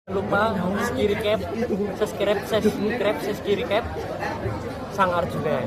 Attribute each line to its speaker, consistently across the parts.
Speaker 1: lupa subscribe Sang Arjuna.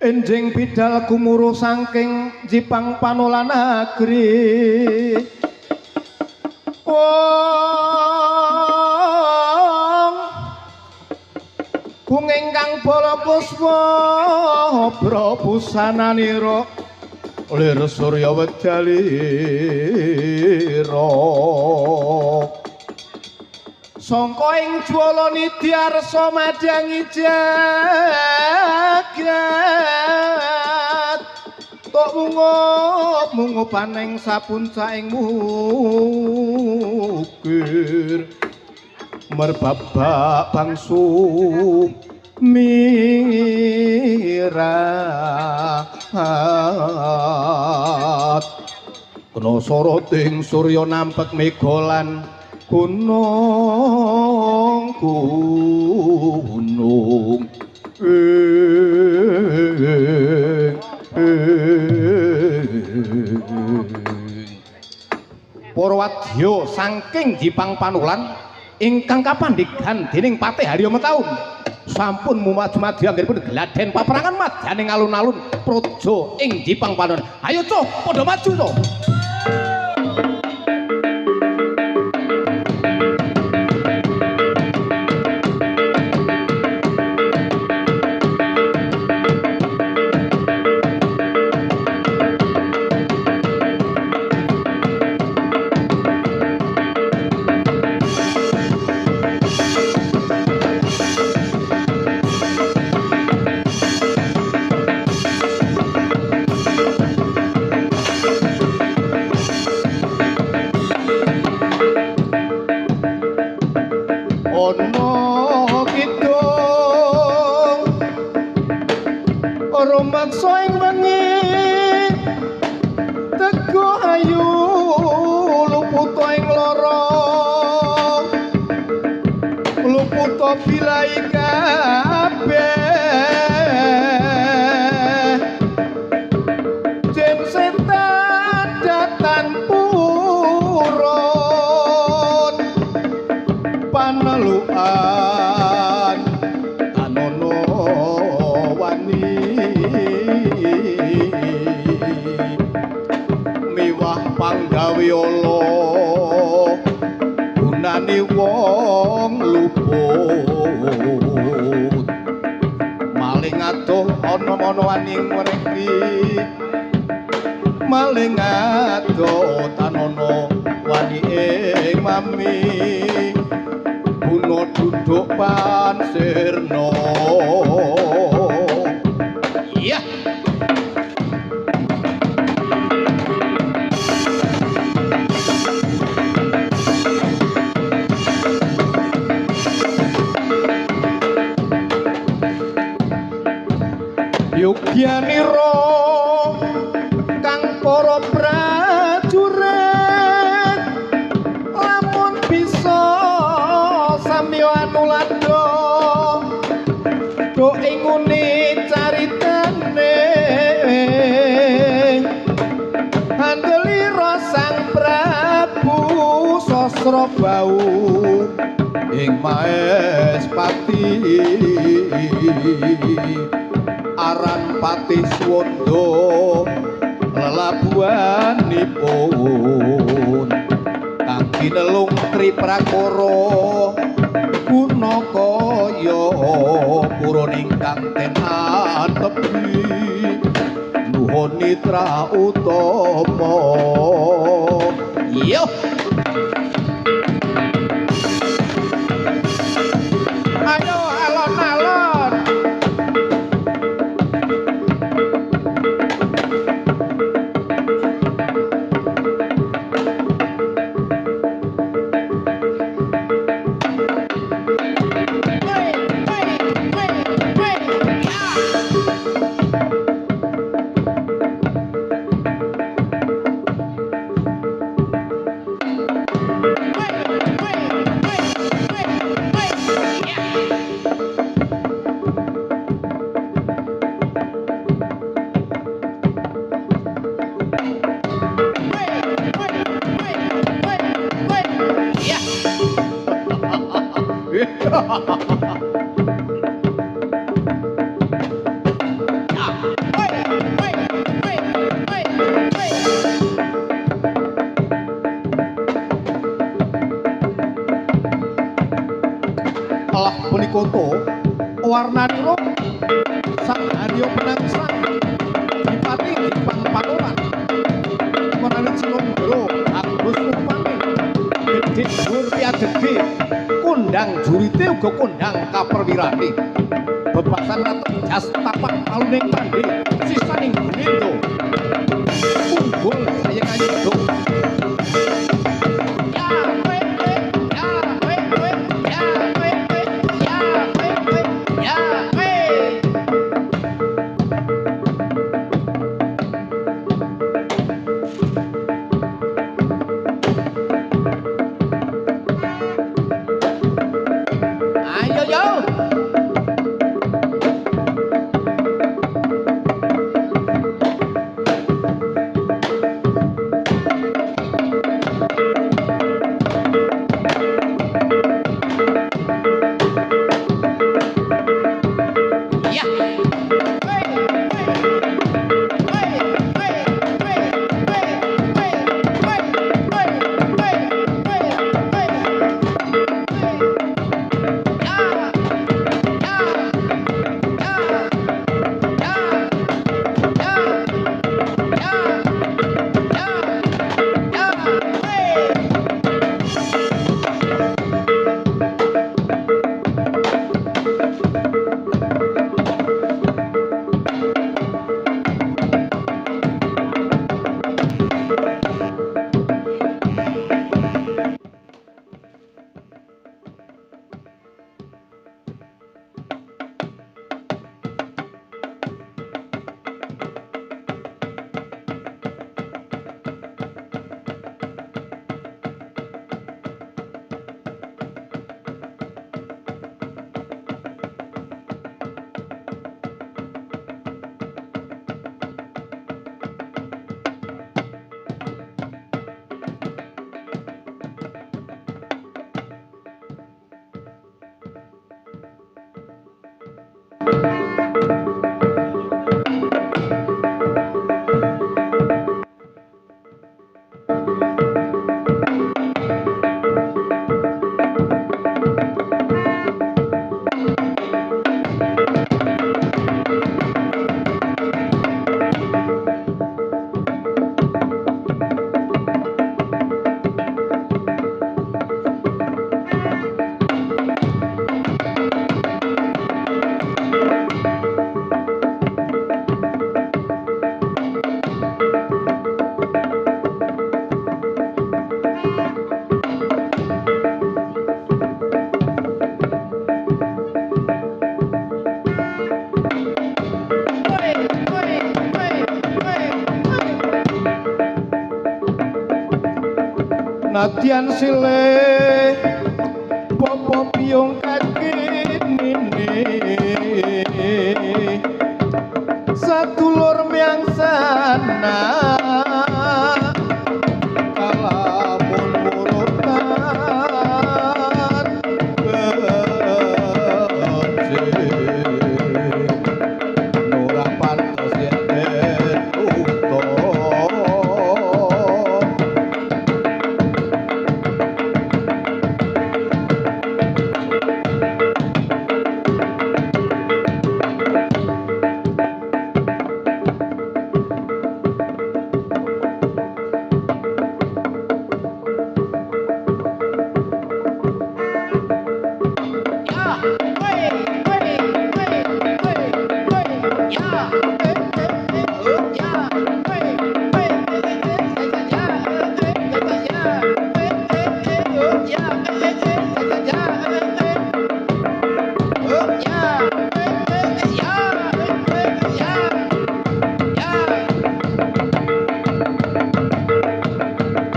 Speaker 2: Enjing bidal gumuru saking Jipang Panolan Negeri wong bung ingkang bala puspa prabusananira lir surya wedalira sangka ing jwala nidyarsa madyangi jagat tok mungup paning sapuncaing mukir merbabak bangsu mirat kena soroting surya nampek megolan gunung para wadya saking Jipang Panolan ingkang kapandhegan dening Patih Harya Metaun sampun mumaju-maju anggenipun gladhen paperangan madyaning alun-alun praja ing Jipang Panolan. Ayo Cuk, padha maju to. Bilai kabeh jem setan datan purun panelukan kanono wani miwah panggawe Allah gunane wong luput maling adoh ana-ana waning mriki maling adoh tanono wani ing mami guna duduk pansirna iya Yogyanira kang para prajurit lamun bisa samya anulada do inguni caritane handelira Sang Prabu Sasrabau ing Maespati aran Patih Swanda lelabuhanipun kang kinelung Triprakara Gunakaya saya purun ingkang ten atepi nuhun mitra utama yo ayo alon-alon Allah punika to warnanipun sang Harya Penangsang Dipati Dipang Panuran Menani Cinondro Agus Rupane Gedhe dhuwur piadeghe kondang jurite uga kondang kaperwirane bebasan raten jas tapak aluning pandhe sisaning Gunindo unggul sayang ayu do Nadyan silih popo piyung kakinine sadulur miangsana kalamun murutan nurah pantos yen uto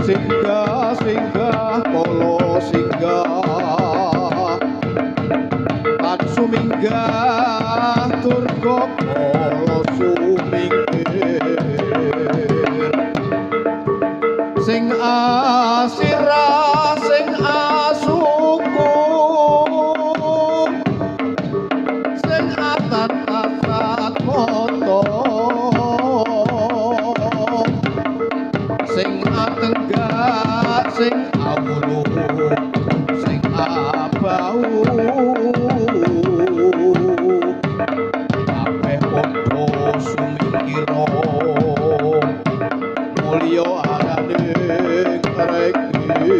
Speaker 2: Singgah singgah kala singgah tan suminggah turga kala suminggir sing asira sing asuku sing atat-atat moto sing atenggak sing awulu sing abau kabeh padha sumingkira mulya arane kreki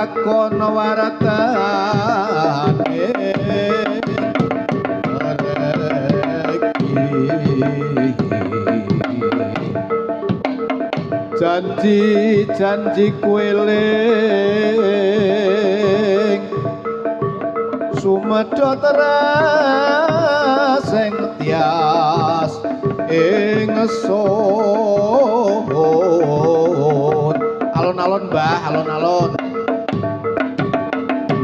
Speaker 2: lakon waratane janji kueling sumedhot rasing tias ing sun alon-alon Mbah alon-alon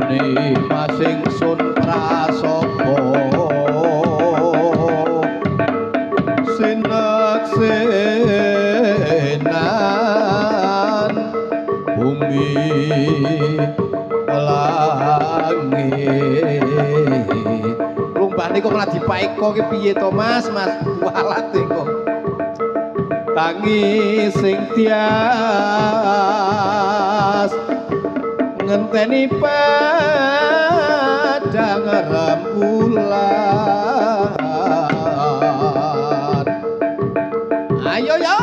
Speaker 2: ni masing sun prasobo sineksenan bumi langit lumbah niku malah dipaeka ki piye to Mas walat niku tangi sing tias ngenteni padang rembulan ayo yo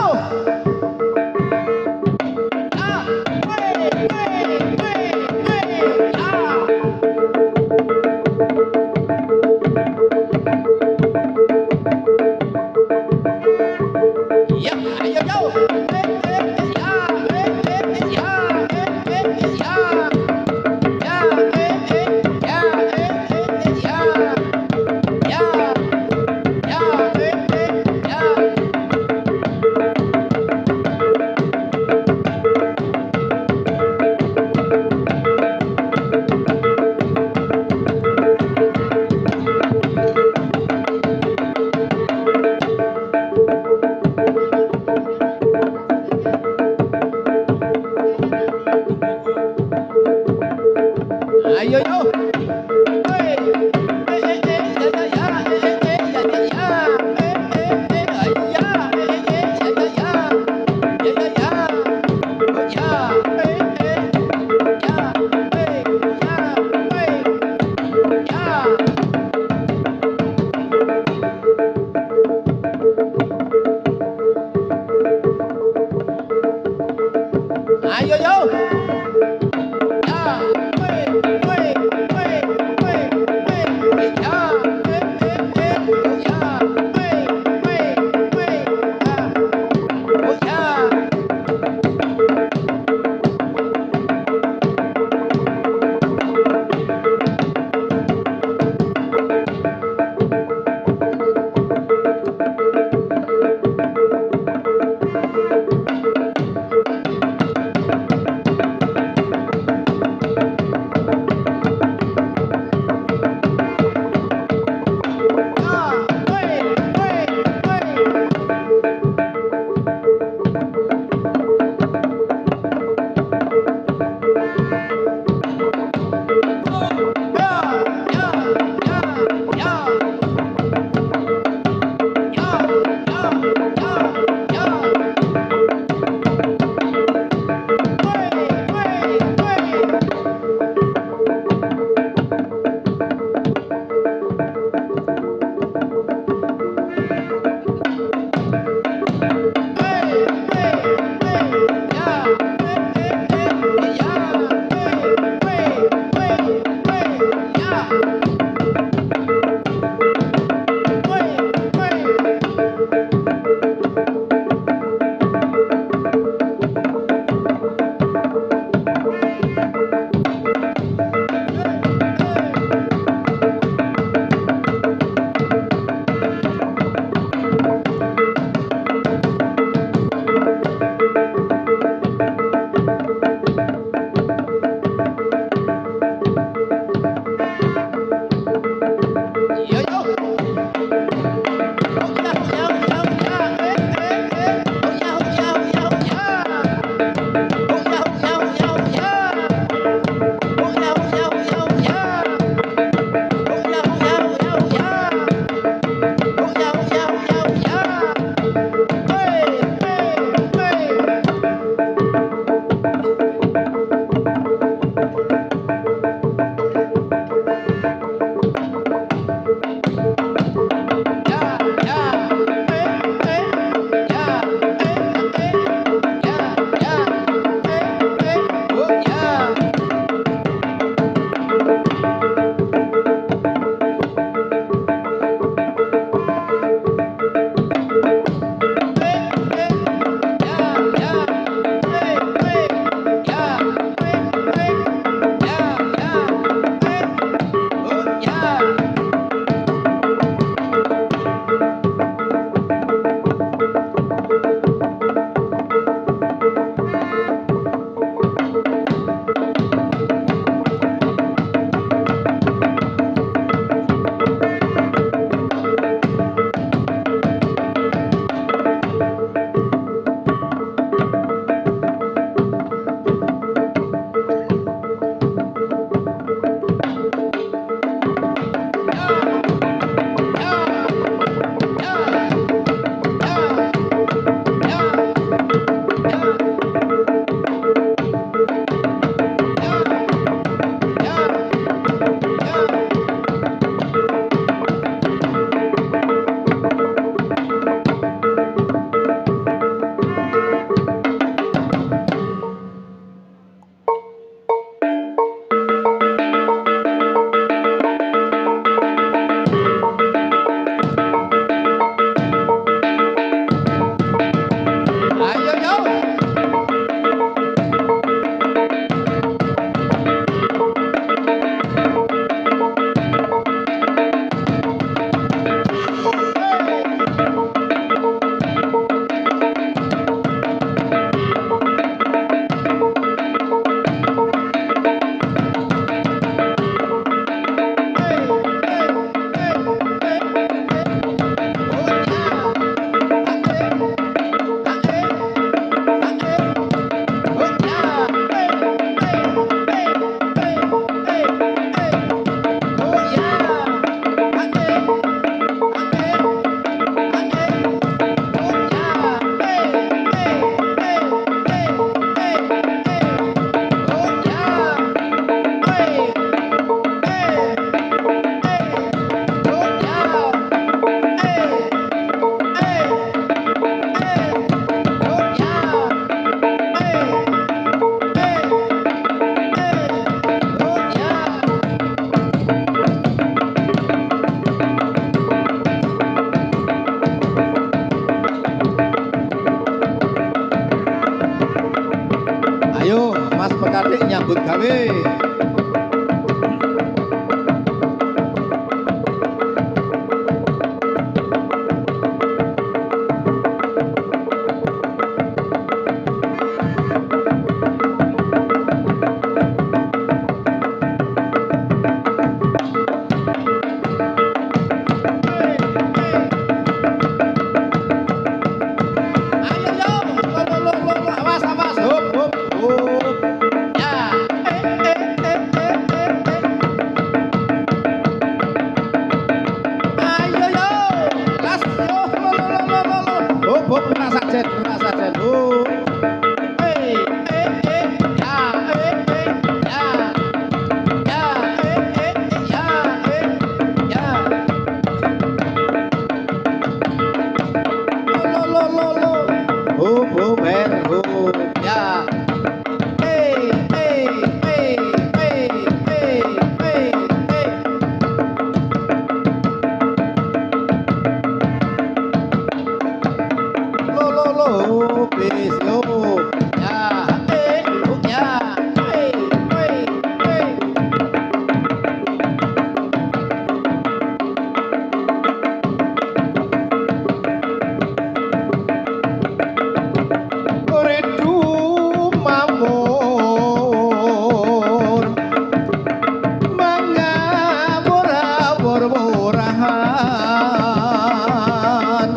Speaker 2: kapan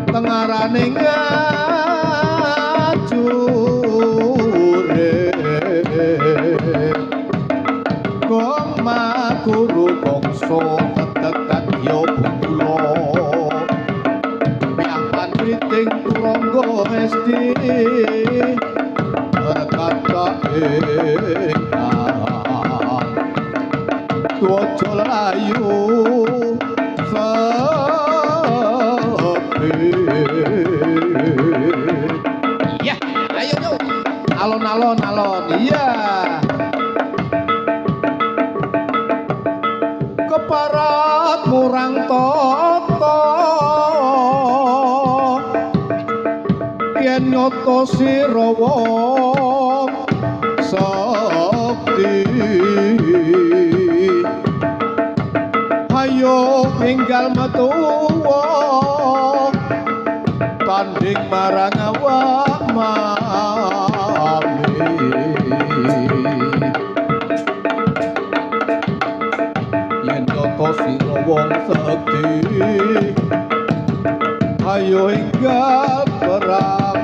Speaker 2: tengaraning ngajure kong maguru bangsa tetekat yo bulo piampan kriting turangga mesti berkata ingkang tuwaja layu sepi ya ayo yo alon-alon iya keparat murang tata yen nyoto sira wong sakti ayo enggal metuwa tanding marang awak mami yen nyoto sira wong sakti ayo enggal perang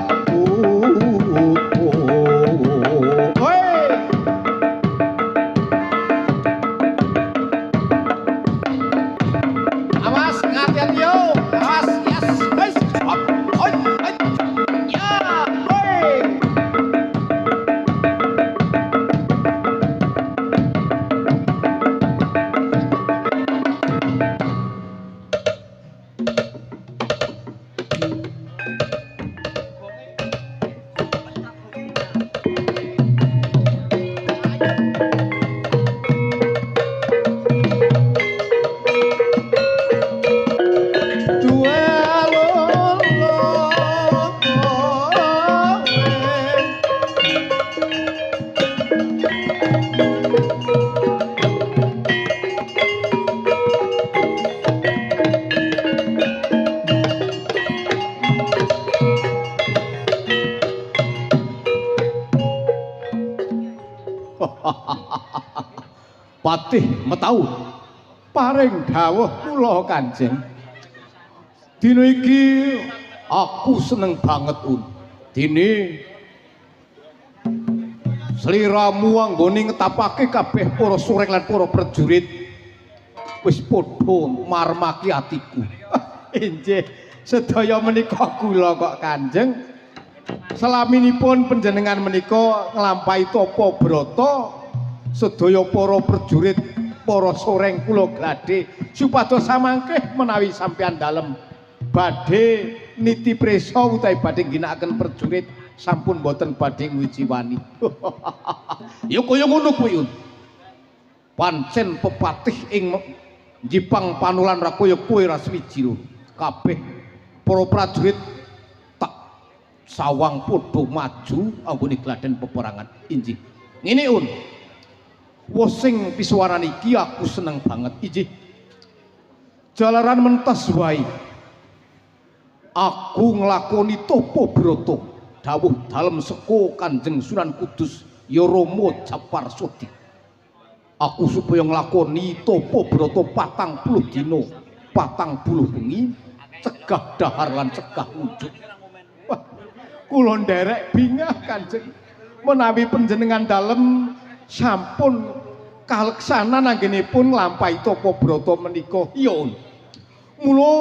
Speaker 2: Patih Metaun paring dawuh kula Kanjeng. Dina iki aku seneng banget dene sliramu anggone ngetapake kabeh para surek lan para prajurit wis padha marmaki atiku. Injih sedaya menika kula kok Kanjeng. Selaminipun panjenengan menika nglampahi tapa brata sedaya para prajurit para soreng kula gladhe supados samangkih menawi sampeyan dalem badhe niti presa utawi badhe ginakaken prajurit sampun boten badhe ngwijiwani. Ya kaya ngono kuwi. Pancen pepatih ing Jipang Panulan ra kaya kowe ra swiji kabeh para prajurit tak sawang padha maju anggone gladen peperangan. Injih. Ngene wos sing pisuwaran iki aku seneng banget injih. Jalaran mentas wae aku nglakoni tapa brata dawuh dalem seka Kanjeng Sunan Kudus ya Rama Japarsudi. Aku supaya nglakoni tapa brata 40 dina 40 bengi cegah dahar lan cegah wujud. Kula nderek bingah Kanjeng menawi panjenengan dalem sampun kaleksanan anggenipun nglampahi tapa brata menika. Ya. Mula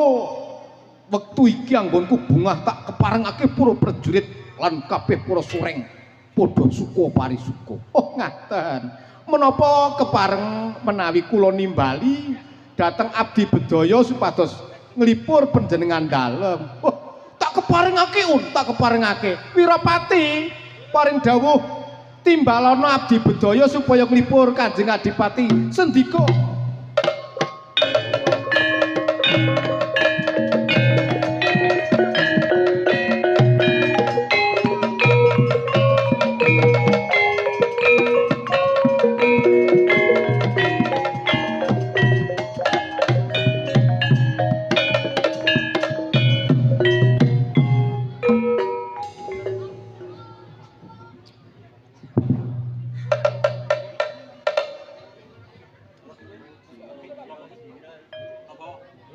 Speaker 2: wektu iki anggonku bungah tak keparengake para prajurit lan kabeh para sureng padha suka parisuka. Oh ngaten. Menapa kepareng menawi kula nimbali dhateng abdi bedaya supados nglipur panjenengan dalem. Oh, tak keparengake Wirapati paring dawuh timbalana abdi bedaya supaya nglipur Kanjeng Adipati sendika.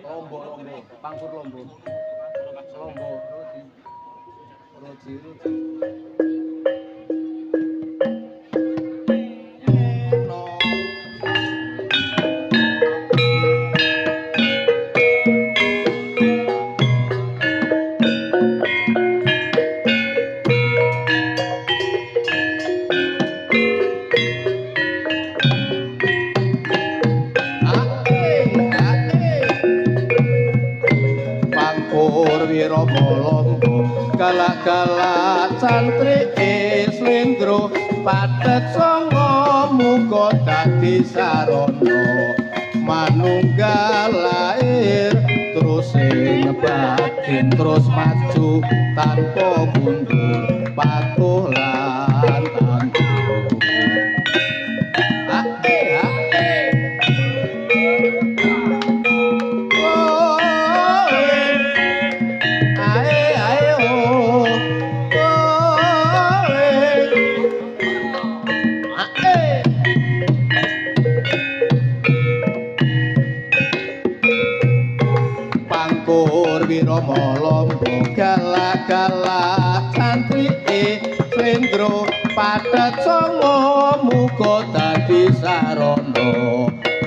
Speaker 2: Lombo, pangkur lombo. Lombo, Roji. Galak-galak santri Slendro padet sanga muga dadi sarana manunggal lair terus ing batin terus maju tanpa mundur patuh lan tangguh. Lombo galak-galak santri Slendro padet sanga muga dadi sarana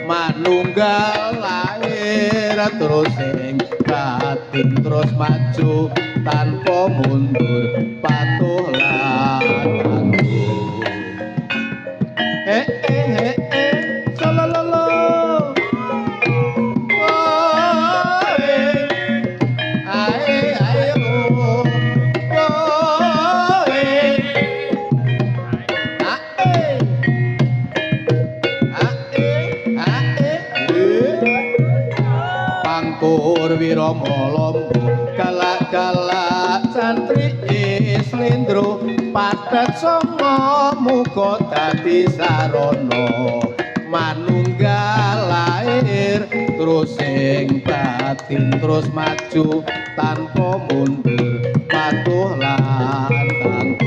Speaker 2: manunggal lair terus ing batin terus maju tanpa mundur patuh lan tangguh. Salalala Wirama Lombo galak-galak santri Slendro padet sanga muga dadi sarana manunggal lair terus ing batin terus maju tanpa mundur patuh lan tangguh.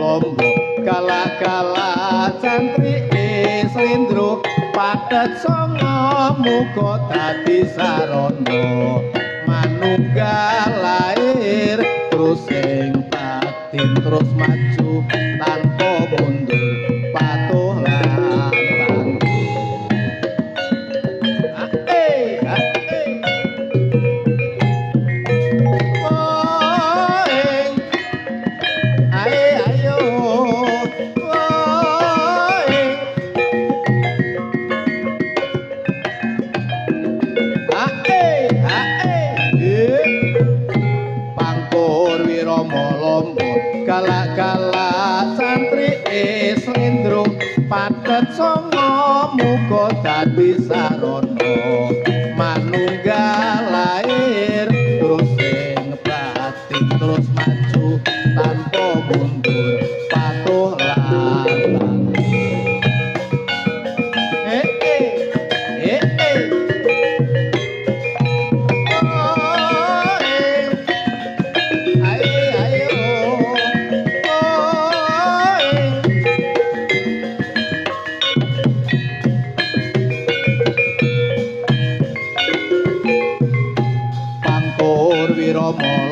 Speaker 2: Lombo galak-galak santri Slendro padet sanga muga dadi sarana manunggal lair terus ing batin terus maju tanpa mundur patuh lan tangguh. Galak-galak santri Slendro padet sanga muga dadi sarana manunggal lair terus ing batin terus maju tanpa mundur patuh lan tangguh.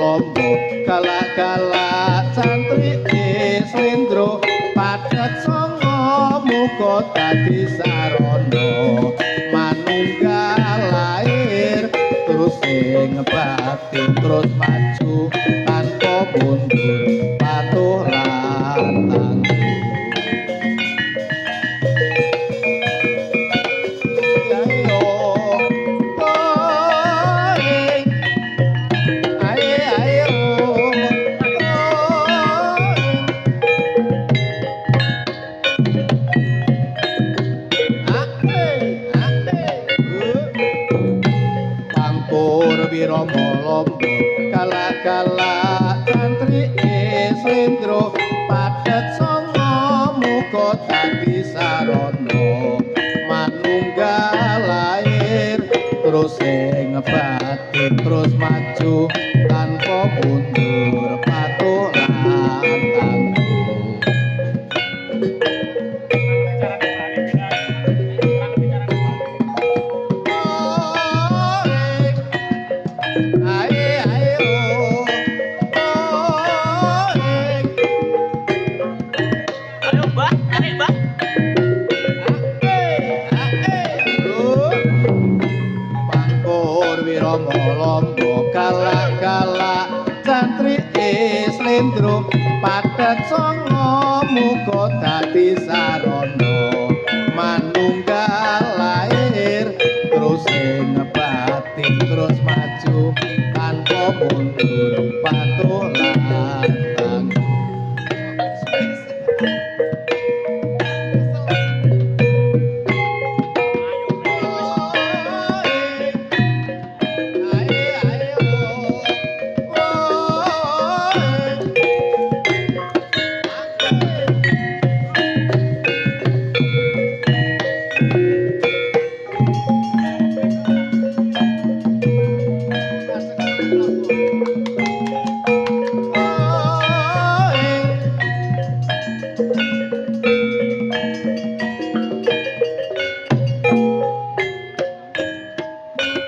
Speaker 2: Lombo galak-galak santri Slendro padet sanga muga dadi sarana manunggal lair terus ing batin terus maju tanpa mundur patuh lan tangguh. Slendro patet songo muga dadi sarana manunggal lair terus batin terus maju tanpa mundur patulan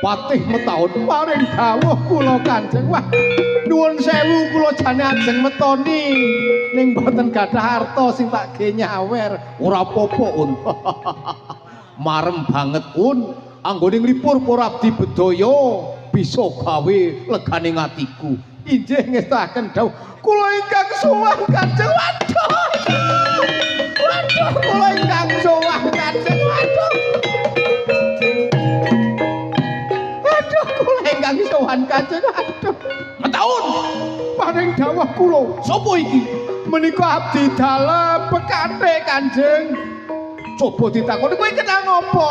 Speaker 2: Patih Metaun paring dawuh kula Kanjeng. Wah, nuwun sewu kula jane ajeng metoni ning boten gadah harta sing tak ge nyawer. Ora apa-apa, Un. Marem banget, Un. Anggone nglipur para abdi bedaya bisa gawe leganing atiku. Injih ngestaken dawuh kula ingkang sowan Kanjeng. Waduh. Waduh, kula ingkang sowan Kanjeng. Waduh. Ingkang sowan Kanjeng. Aduh, Metaun paring dawuh kula. Sapa iki? Menika abdi dalem Pekate Kanjeng. Coba ditakoni kowe kenal ngopo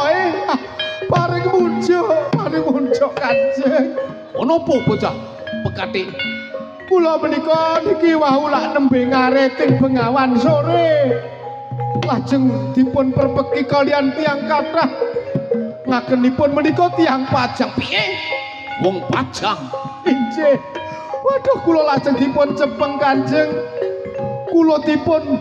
Speaker 2: paring munjuk Kanjeng. Ono apa bocah Pekate? Kula menika niki wau lak nembe ngareting bengawan sore. Lajeng dipun perpeki kalian tiang kathah. Ngagenipun menika tiang Pajang. Piye? Wong Pajang. Injih. Waduh kula lajeng dipun cepeng Kanjeng. Kula dipun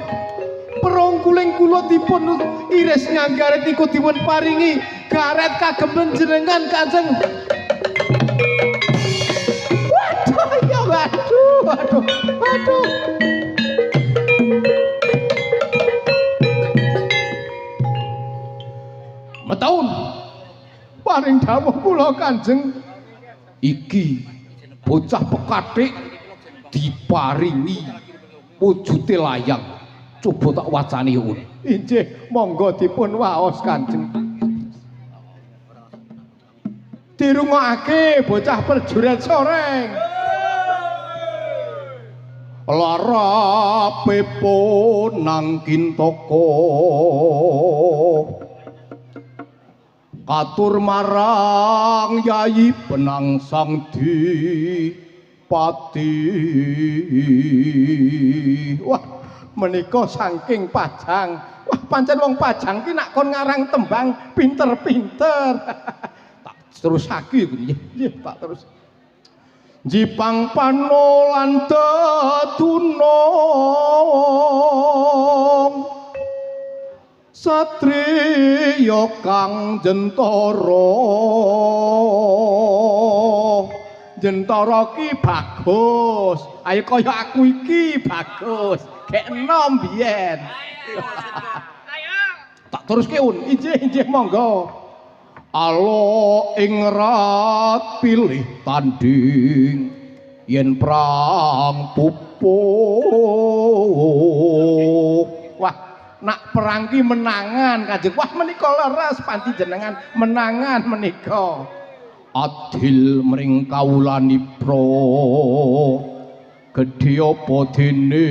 Speaker 2: perongkuling kula dipun iris nganggaret niku dipun paringi garet kagem panjenengan Kanjeng. Waduh ya waduh. Metaun paring dawuh kula Kanjeng. Iki bocah Pekatik diparingi wujude layang. Coba tak wacani, Un. Injih, monggo dipun waos Kanjeng. Dirungokake bocah perjuret soreng. Lara pepo nang kintaka. Katur marang Yayi Penangsang Dipati. Wah, menika saking Pajang. Wah, pancen wong Pajang ki nak kon ngarang tembang pinter-pinter. Tak terusake nggih, tak terus. Jipang panolan tetunong satriya kang Jentara ki bagus. Ayo kaya aku iki bagus. Gek enom biyen. Tak teruske, Un. Injih monggo. Alo ing rat pilih tanding yen prang pupuk. Wah, nak perang ki menangan Kanjeng. Wah, menika leres panjenengan menangan menika. Adil mring kawulanipra gedhe apa dene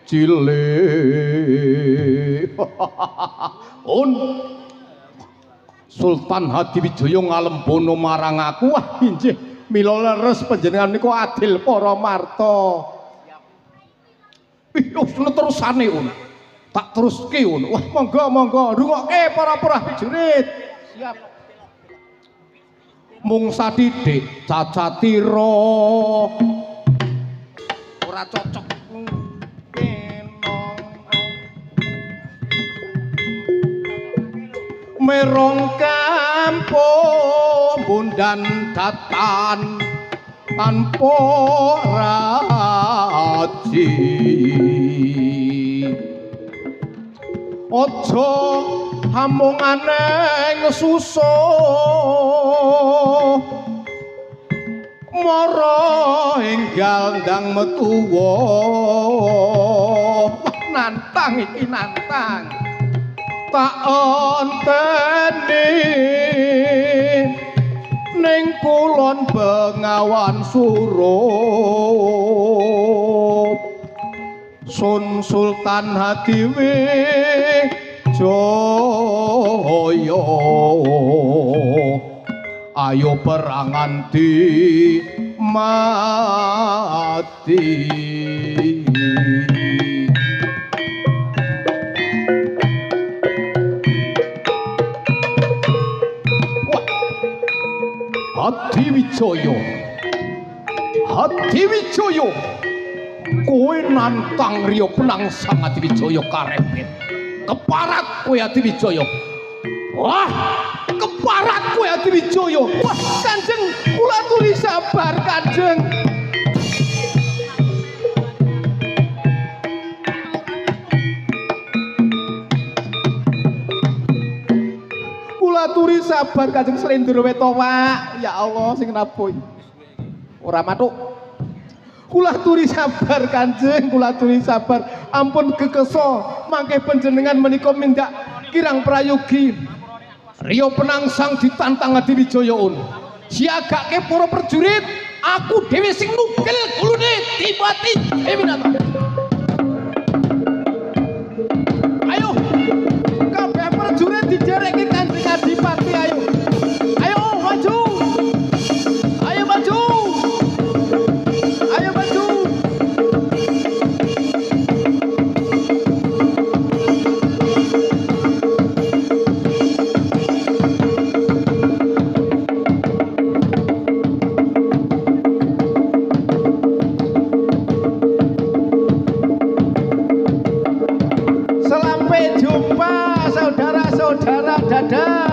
Speaker 2: cilik. Un Sultan Hadiwijaya ngalembono marang aku. Wah, injih mila leres panjenengan niku adil para marta. Wis terusane, Un. Tak teruske, Un. Wah, monggo rungokke para prajurit. Siap. Mung sadidik cacatira ora cocok merong kampung bundan datan tanpa raji. Ojo hamungane ngesusuh mara enggal ndang metuwa nantang iki nantang tak onteni ning kulon Bengawan Surup Sun Sultan Hadiwi Jaya ayo perangan di mati Hadi Wijaya kowe nantang Riya Penangsang Hadi Wijaya karepet keparat kowe Hadi Wijaya wah keparat kowe Hadi Wijaya wah Kanjeng kula aturi sabar Kanjeng kula aturi sabar Kanjeng Slendra Wetawa ya Allah sing nabuh ora matuk kula aturi sabar Kanjeng kula aturi sabar ampun gekesa mangke panjenengan menika mindak kirang prayogi Riya Penangsang ditantang Hadi Wijaya siagake para prajurit aku dhewe sing nugel gulune Dipati Deminata ayo kabeh prajurit dijereki Kanjeng Adipati ayo maju ayo maju ayo maju sampai jumpa saudara-saudara dadah